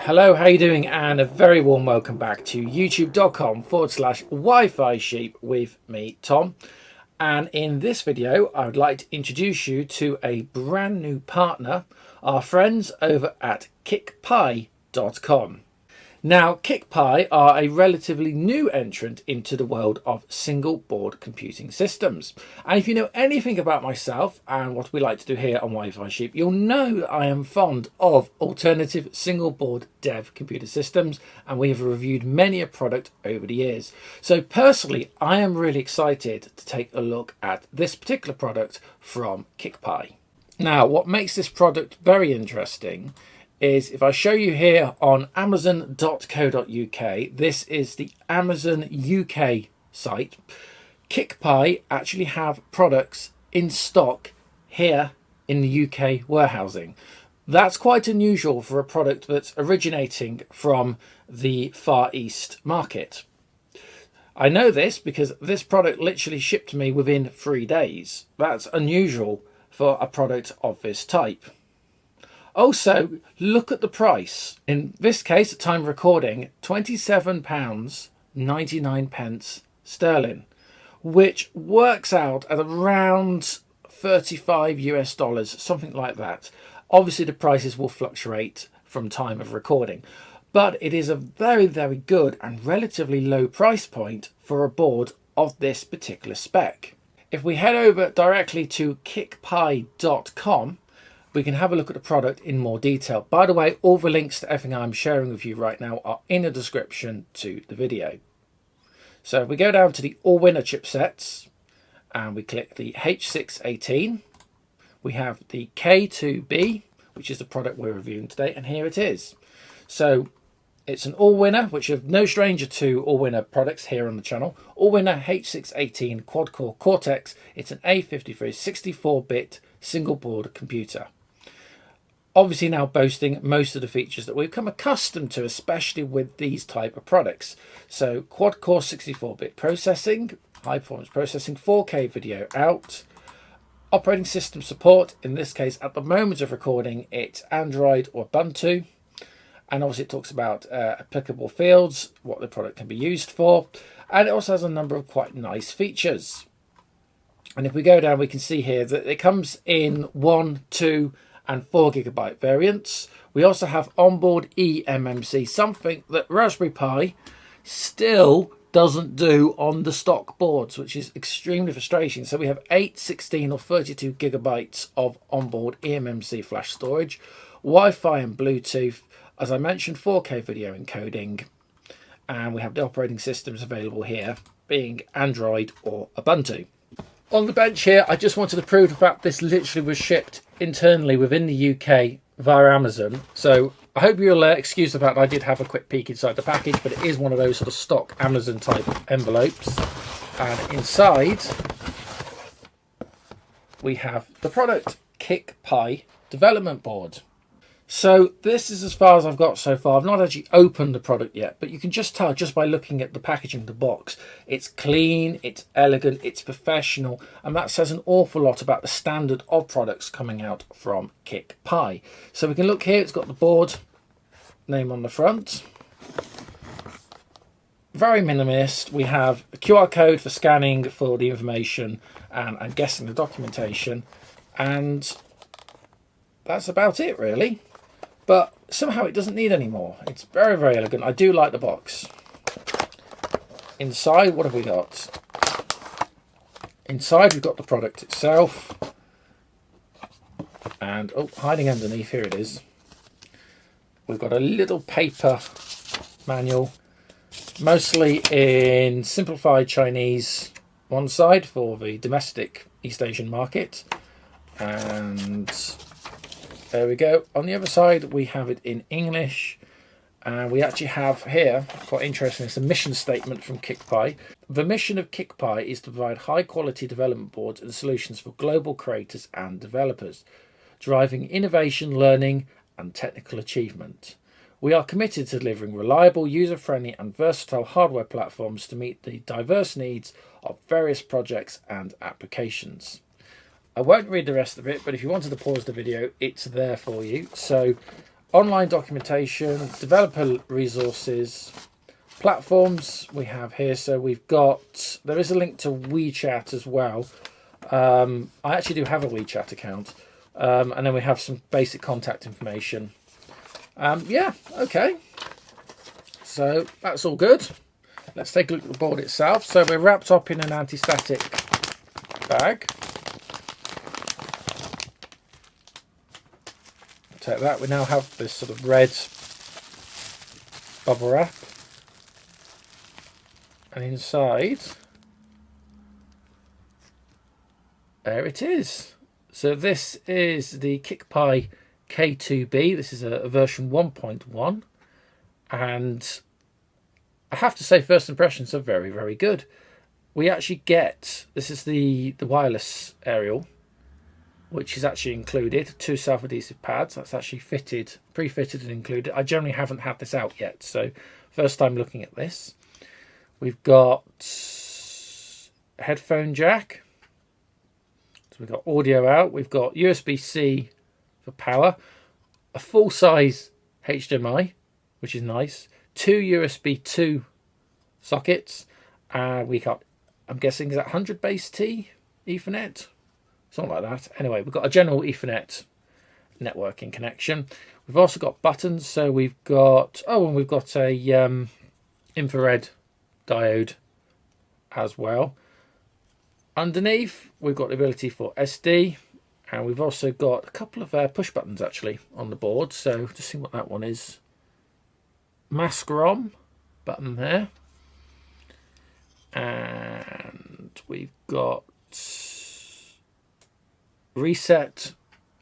Hello, how you doing? And a very warm welcome back to youtube.com/Wi-Fi sheep with me, Tom. And in this video, I would like to introduce you to a brand new partner, our friends over at KickPi.com. Now, KickPi are a relatively new entrant into the world of single board computing systems. And if you know anything about myself and what we like to do here on Wi-Fi Sheep, you'll know that I am fond of alternative single board dev computer systems, and we have reviewed many a product over the years. So personally, I am really excited to take a look at this particular product from KickPi. Now, what makes this product very interesting is if I show you here on amazon.co.uk, this is the Amazon UK site. KickPi actually have products in stock here in the UK warehousing. That's quite unusual for a product that's originating from the Far East market. I know this because this product literally shipped to me within 3 days. That's unusual for a product of this type. Also, look at the price. In this case, at time of recording, £27.99 sterling, which works out at around 35 US dollars, something like that. Obviously, the prices will fluctuate from time of recording, but it is a very, very good and relatively low price point for a board of this particular spec. If we head over directly to kickpi.com, we can have a look at the product in more detail. By the way, all the links to everything I'm sharing with you right now are in the description to the video. So if we go down to the all-winner chipsets and we click the H618, we have the K2B, which is the product we're reviewing today, and here it is. So it's an all-winner, which is no stranger to all-winner products here on the channel. All-winner H618 quad-core Cortex. It's an A53 64-bit single-board computer. Obviously now boasting most of the features that we've come accustomed to, especially with these type of products. So quad-core 64-bit processing, high-performance processing, 4K video out, operating system support. In this case, at the moment of recording, it's Android or Ubuntu. And obviously it talks about applicable fields, what the product can be used for. And it also has a number of quite nice features. And if we go down, we can see here that it comes in 1, 2, and 4 GB variants. We also have onboard eMMC, something that Raspberry Pi still doesn't do on the stock boards, which is extremely frustrating. So we have 8, 16 or 32 gigabytes of onboard eMMC flash storage, Wi-Fi and Bluetooth, as I mentioned, 4K video encoding, and we have the operating systems available here being Android or Ubuntu. On the bench here, I just wanted to prove the fact this literally was shipped internally within the UK via Amazon. So I hope you'll excuse the fact I did have a quick peek inside the package, but it is one of those sort of stock Amazon type envelopes. And inside, we have the product, KickPi Development Board. So this is as far as I've got so far. I've not actually opened the product yet, but you can just tell just by looking at the packaging of the box. It's clean, it's elegant, it's professional, and that says an awful lot about the standard of products coming out from KickPi. So we can look here, it's got the board name on the front. Very minimalist. We have a QR code for scanning for the information and I'm guessing the documentation, and that's about it really. But somehow it doesn't need any more. It's very, very elegant. I do like the box. Inside, what have we got? Inside, we've got the product itself. And, oh, hiding underneath, here it is. We've got a little paper manual, mostly in simplified Chinese one side for the domestic East Asian market. And there we go. On the other side, we have it in English. And we actually have here, quite interesting, it's a mission statement from KickPi. The mission of KickPi is to provide high-quality development boards and solutions for global creators and developers, driving innovation, learning, and technical achievement. We are committed to delivering reliable, user-friendly, and versatile hardware platforms to meet the diverse needs of various projects and applications. I won't read the rest of it, but if you wanted to pause the video, it's there for you. So online documentation, developer resources, platforms we have here. So we've got, there is a link to WeChat as well. I actually do have a WeChat account. And then we have some basic contact information. Yeah, okay. So that's all good. Let's take a look at the board itself. So we're wrapped up in an anti-static bag. Take that. We now have this sort of red bubble wrap. And inside, there it is. So this is the KickPi K2B. This is a version 1.1. And I have to say, first impressions are very, very good. We actually get, this is the wireless aerial, which is actually included, 2 self-adhesive pads. That's actually fitted, pre-fitted and included. I generally haven't had this out yet, so first time looking at this. We've got a headphone jack. So we've got audio out. We've got USB-C for power, a full-size HDMI, which is nice, 2 USB 2 sockets. We got, I'm guessing, is that 100 base T Ethernet? Something like that. Anyway, we've got a general Ethernet networking connection. We've also got buttons. So we've got, and we've got a infrared diode as well. Underneath, we've got the ability for SD. And we've also got a couple of push buttons actually on the board. So just see what that one is. Mask ROM button there. And we've got reset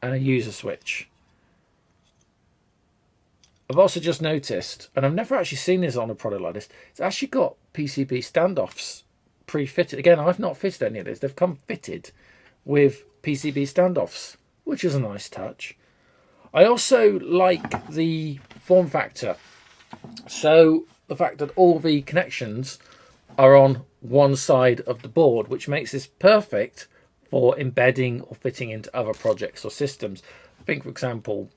and a user switch. I've also just noticed, and I've never actually seen this on a product like this, it's actually got PCB standoffs pre-fitted. Again, I've not fitted any of this. They've come fitted with PCB standoffs, which is a nice touch. I also like the form factor. So the fact that all the connections are on one side of the board, which makes this perfect for embedding or fitting into other projects or systems. I think, for example,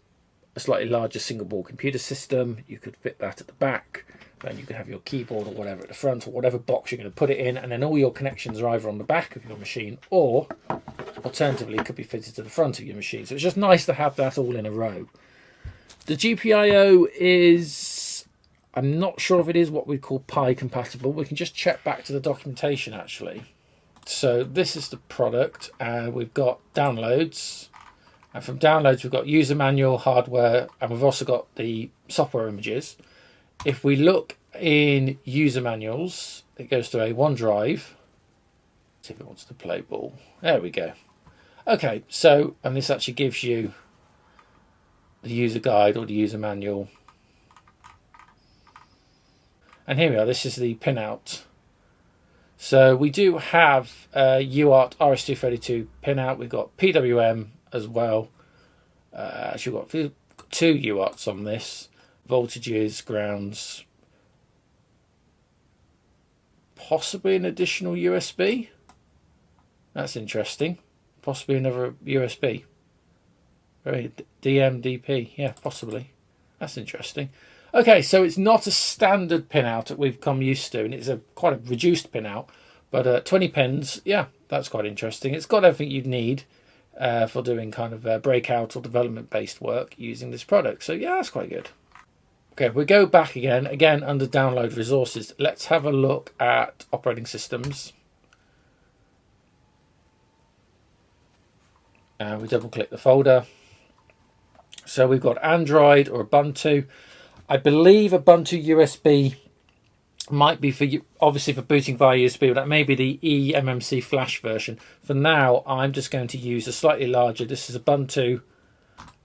a slightly larger single board computer system, you could fit that at the back, then you could have your keyboard or whatever at the front, or whatever box you're going to put it in, and then all your connections are either on the back of your machine or alternatively it could be fitted to the front of your machine. So it's just nice to have that all in a row. The GPIO is, I'm not sure if it is what we call Pi compatible. We can just check back to the documentation actually. So this is the product, and we've got downloads, and from downloads we've got user manual, hardware, and we've also got the software images. If we look in user manuals, it goes to a OneDrive. Let's see if it wants to play ball. There we go. Okay, so, and this actually gives you the user guide or the user manual. And here we are, this is the pinout. So we do have UART RS-232 pinout. We've got PWM as well. Actually, we've got 2 UARTs on this. Voltages, grounds. Possibly an additional USB. That's interesting. Possibly another USB. Very DMDP. Yeah, possibly. That's interesting. Okay, so it's not a standard pinout that we've come used to, and it's quite a reduced pinout, but 20 pins, yeah, that's quite interesting. It's got everything you'd need for doing kind of breakout or development-based work using this product. So yeah, that's quite good. Okay, we go back again under download resources. Let's have a look at operating systems. And we double click the folder. So we've got Android or Ubuntu. I believe Ubuntu USB might be for you, obviously for booting via USB, but that may be the eMMC Flash version. For now, I'm just going to use a slightly larger. This is Ubuntu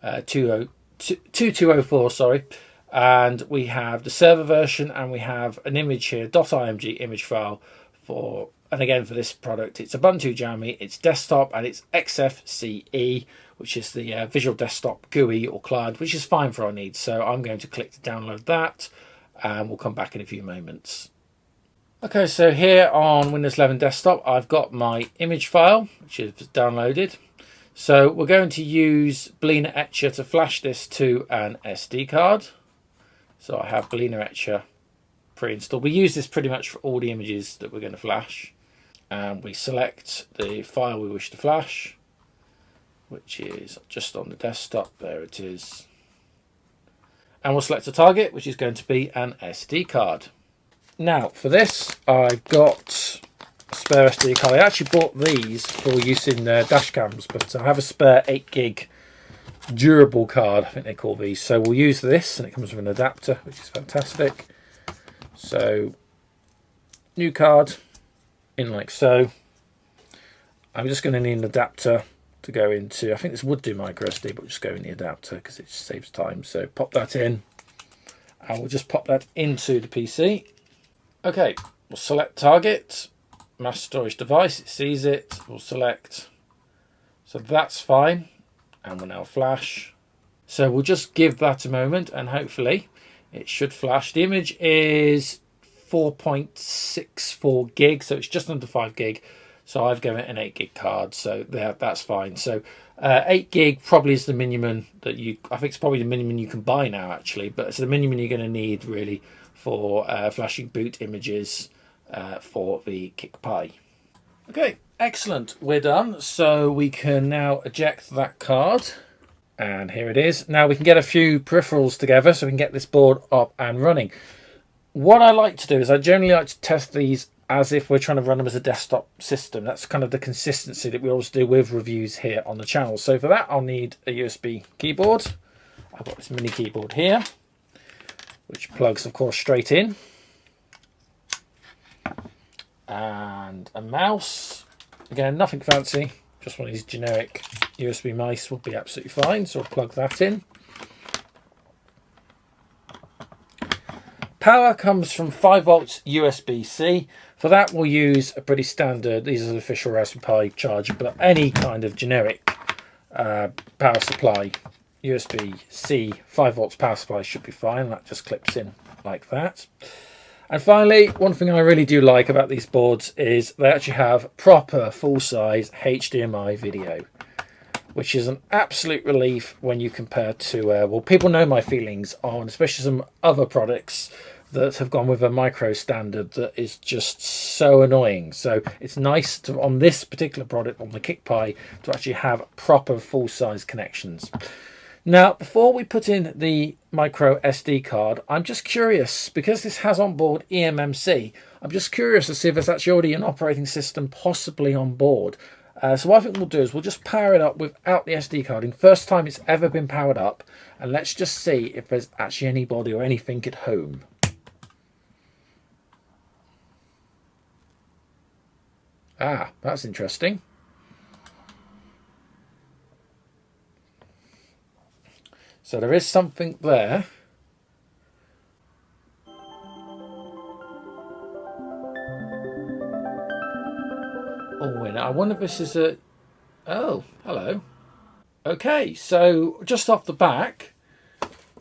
2204, sorry. And we have the server version, and we have an image here, .img image file for, and again for this product, it's Ubuntu Jammy, it's desktop, and it's XFCE, which is the Visual Desktop GUI or client, which is fine for our needs. So I'm going to click to download that, and we'll come back in a few moments. Okay, so here on Windows 11 Desktop, I've got my image file, which is downloaded. So we're going to use Blina Etcher to flash this to an SD card. So I have Blina Etcher pre-installed. We use this pretty much for all the images that we're going to flash. And we select the file we wish to flash, which is just on the desktop. There it is. And we'll select a target, which is going to be an SD card. Now, for this, I've got a spare SD card. I actually bought these for use in dash cams, but I have a spare 8 gig durable card, I think they call these. So we'll use this, and it comes with an adapter, which is fantastic. So, new card, in like so. I'm just going to need an adapter to go into, I think this would do micro SD, but we'll just go in the adapter because it just saves time. So pop that in, and we'll just pop that into the PC. Okay, we'll select target, mass storage device, it sees it, we'll select, so that's fine, and we'll now flash. So we'll just give that a moment, and hopefully it should flash. The image is 4.64 gig, so it's just under 5 gig. So I've given it an 8 gig card, so that's fine. So 8 gig probably is the minimum that I think it's probably the minimum you can buy now, actually, but it's the minimum you're going to need really for flashing boot images for the KickPi. Okay, excellent, we're done. So we can now eject that card, and here it is. Now we can get a few peripherals together so we can get this board up and running. What I like to do is I generally like to test these as if we're trying to run them as a desktop system. That's kind of the consistency that we always do with reviews here on the channel. So for that, I'll need a USB keyboard. I've got this mini keyboard here, which plugs, of course, straight in. And a mouse. Again, nothing fancy. Just one of these generic USB mice will be absolutely fine. So I'll plug that in. Power comes from 5 volts USB-C. For that, we'll use a pretty standard, these are the official Raspberry Pi charger, but any kind of generic power supply, USB-C 5 volts power supply should be fine. That just clips in like that. And finally, one thing I really do like about these boards is they actually have proper full-size HDMI video, which is an absolute relief when you compare to, well, people know my feelings on especially some other products that have gone with a micro standard that is just so annoying. So it's nice to, on this particular product, on the KickPi, to actually have proper full-size connections. Now, before we put in the micro SD card, I'm just curious, because this has on board eMMC, I'm just curious to see if there's actually already an operating system possibly on board. So what I think we'll do is we'll just power it up without the SD card in. First time it's ever been powered up, and let's just see if there's actually anybody or anything at home. Ah, that's interesting. So there is something there. Oh, and I wonder if this is a... Oh, hello. Okay, so just off the back,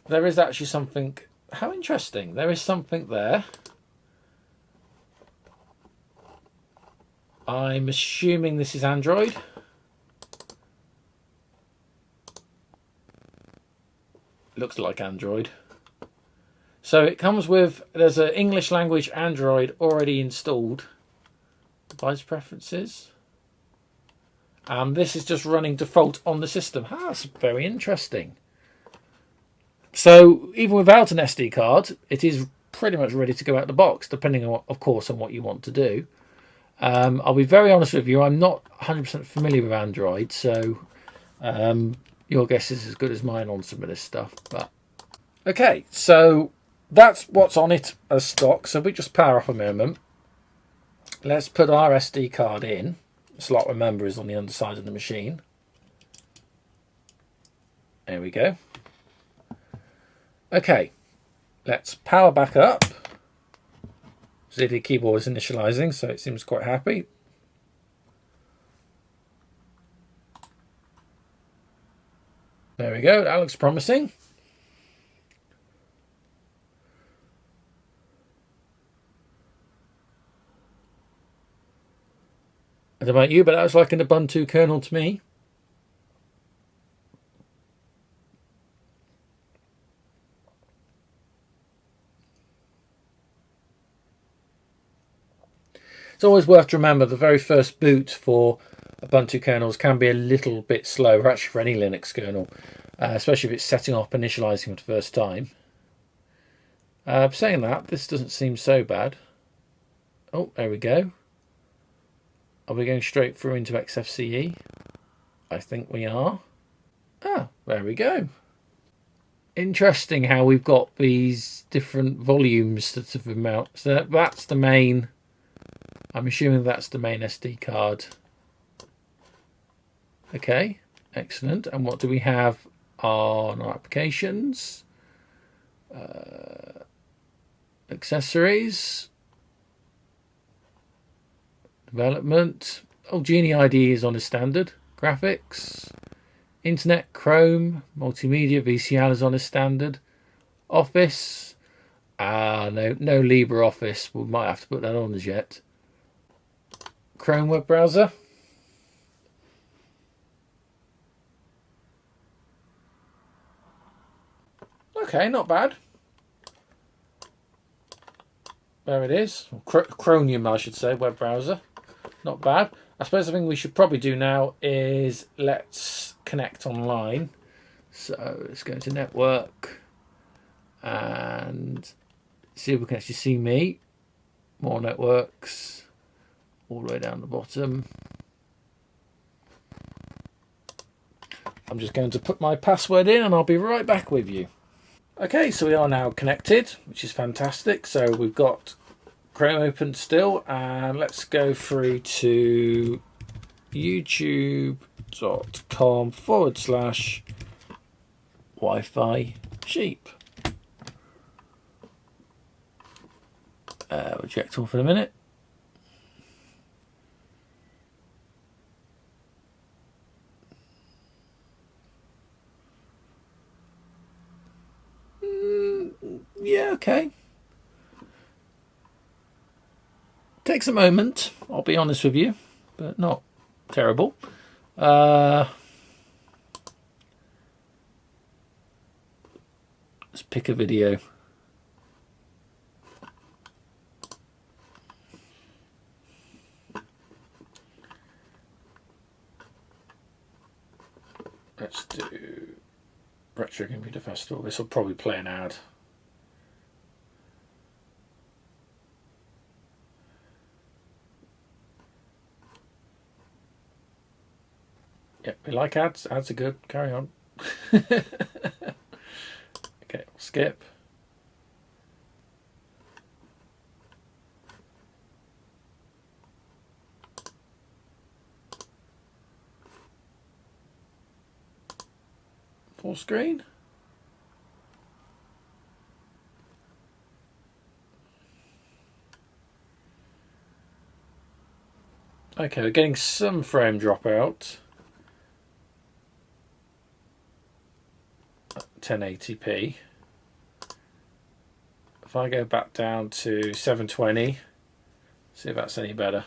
there is actually something... How interesting. There is something there. I'm assuming this is Android. Looks like Android. So it comes with, there's an English language Android already installed. Device preferences. And this is just running default on the system. Ah, that's very interesting. So even without an SD card, it is pretty much ready to go out the box, depending on, of course, on what you want to do. I'll be very honest with you, I'm not 100% familiar with Android, so your guess is as good as mine on some of this stuff. But okay, so that's what's on it as stock. So we just power up a moment. Let's put our SD card in. The slot, remember, is on the underside of the machine. There we go. Okay, let's power back up. See, the keyboard is initializing, so it seems quite happy. There we go, that looks promising. I don't know about you, but that was like an Ubuntu kernel to me. It's always worth to remember the very first boot for Ubuntu kernels can be a little bit slow, or actually for any Linux kernel, especially if it's setting up initializing for the first time. Saying that, this doesn't seem so bad. Oh, there we go. Are we going straight through into XFCE? I think we are. Ah, there we go. Interesting how we've got these different volumes that have been mounted. So that's the main. I'm assuming that's the main SD card. Okay, excellent. And what do we have on our applications? Accessories. Development. Oh, Genie ID is on a standard. Graphics. Internet, Chrome, Multimedia, VCL is on a standard. Office. No LibreOffice. We might have to put that on as yet. Chrome web browser. Okay, not bad. There it is. Chromium, I should say, web browser. Not bad. I suppose the thing we should probably do now is let's connect online. So let's go to network and see if we can actually see me. More networks. All the way down the bottom. I'm just going to put my password in and I'll be right back with you. Okay, so we are now connected, which is fantastic. So we've got Chrome open still, and let's go through to youtube.com/Wi-Fi sheep. Reject all for a minute. Yeah, okay. Takes a moment, I'll be honest with you, but not terrible. Let's pick a video. Let's do Retro Computer Festival. This will probably play an ad. Yeah, we like ads. Ads are good. Carry on. Okay, we'll skip. Full screen. Okay, we're getting some frame dropout. 1080p. If I go back down to 720, see if that's any better.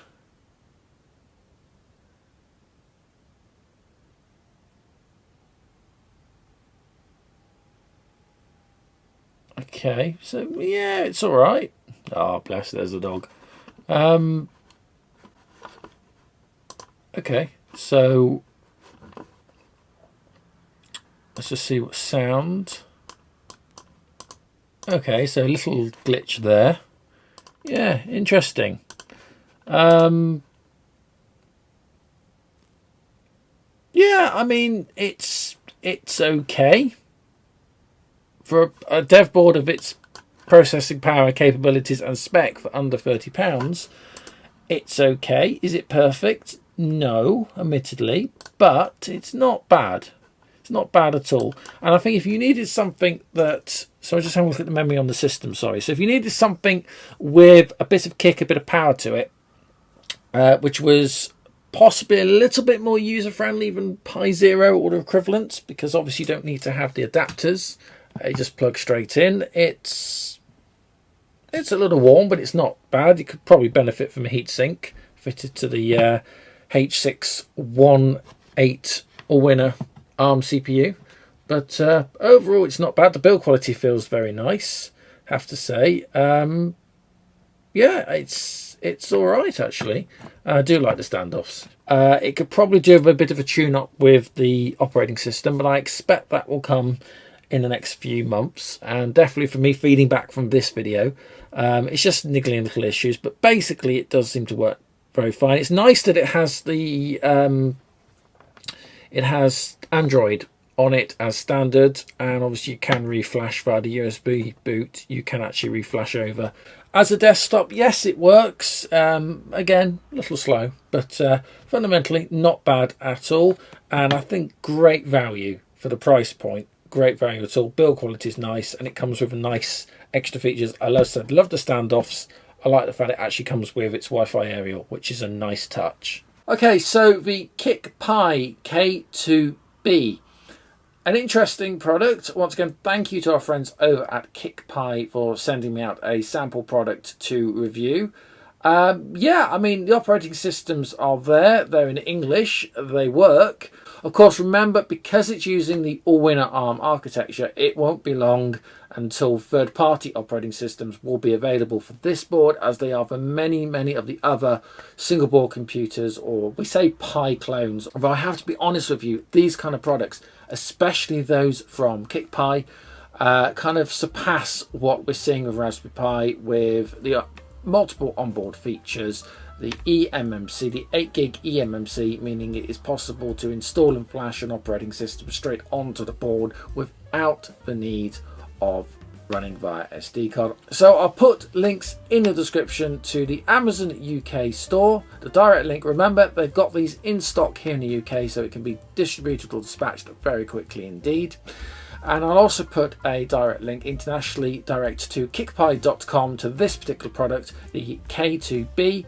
Okay, so yeah, it's all right. Oh, bless, there's a dog. Okay, so let's just see what sound. Okay, so a little glitch there. Yeah, interesting. Yeah, I mean, it's okay. For a dev board of its processing power, capabilities and spec for under £30, it's okay. Is it perfect? No, admittedly, but it's not bad. It's not bad at all. And I think if you needed something that... So I just having a look at the memory on the system, sorry. So if you needed something with a bit of kick, a bit of power to it, which was possibly a little bit more user-friendly than Pi Zero or equivalents, because obviously you don't need to have the adapters. You just plug straight in. It's a little warm, but it's not bad. You could probably benefit from a heatsink fitted to the H618 all-winner ARM CPU. But overall, it's not bad. The build quality feels very nice, have to say. yeah, it's all right actually. I do like the standoffs. It could probably do a bit of a tune-up with the operating system, but I expect that will come in the next few months. And definitely for me, feeding back from this video, it's just niggling little issues, but basically it does seem to work very fine. It's nice that it has the it has Android on it as standard, and obviously you can reflash via the USB boot. You can actually reflash over as a desktop. Yes, it works. Again, a little slow, but fundamentally not bad at all. And I think great value for the price point. Great value at all. Build quality is nice, and it comes with a nice extra features. I love the standoffs. I like the fact it actually comes with its Wi-Fi aerial, which is a nice touch. Okay, so the KickPi K2B. An interesting product. Once again, thank you to our friends over at KickPi for sending me out a sample product to review. Yeah, I mean, the operating systems are there. They're in English. They work. Of course, remember, because it's using the all-winner ARM architecture, it won't be long until third-party operating systems will be available for this board, as they are for many, many of the other single-board computers, or we say Pi clones. But I have to be honest with you, these kind of products, especially those from KickPi, kind of surpass what we're seeing with Raspberry Pi with the multiple onboard features. The eMMC, the 8GB eMMC, meaning it is possible to install and flash an operating system straight onto the board without the need of running via SD card. So I'll put links in the description to the Amazon UK store, the direct link. Remember, they've got these in stock here in the UK, so it can be distributed or dispatched very quickly indeed. And I'll also put a direct link internationally direct to kickpi.com to this particular product, the K2B,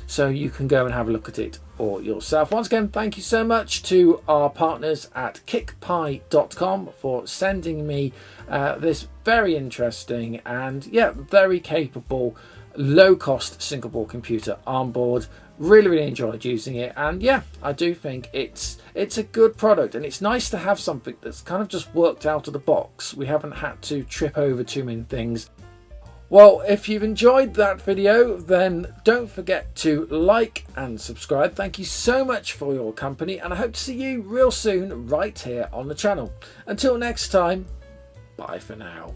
so you can go and have a look at it for yourself. Once again, thank you so much to our partners at kickpi.com for sending me this very interesting and very capable low-cost single-board computer ARM board. Really enjoyed using it, and I do think it's a good product, and it's nice to have something that's kind of just worked out of the box. We haven't had to trip over too many things. Well, if you've enjoyed that video, then don't forget to like and subscribe. Thank you so much for your company, and I hope to see you real soon right here on the channel. Until next time, bye for now.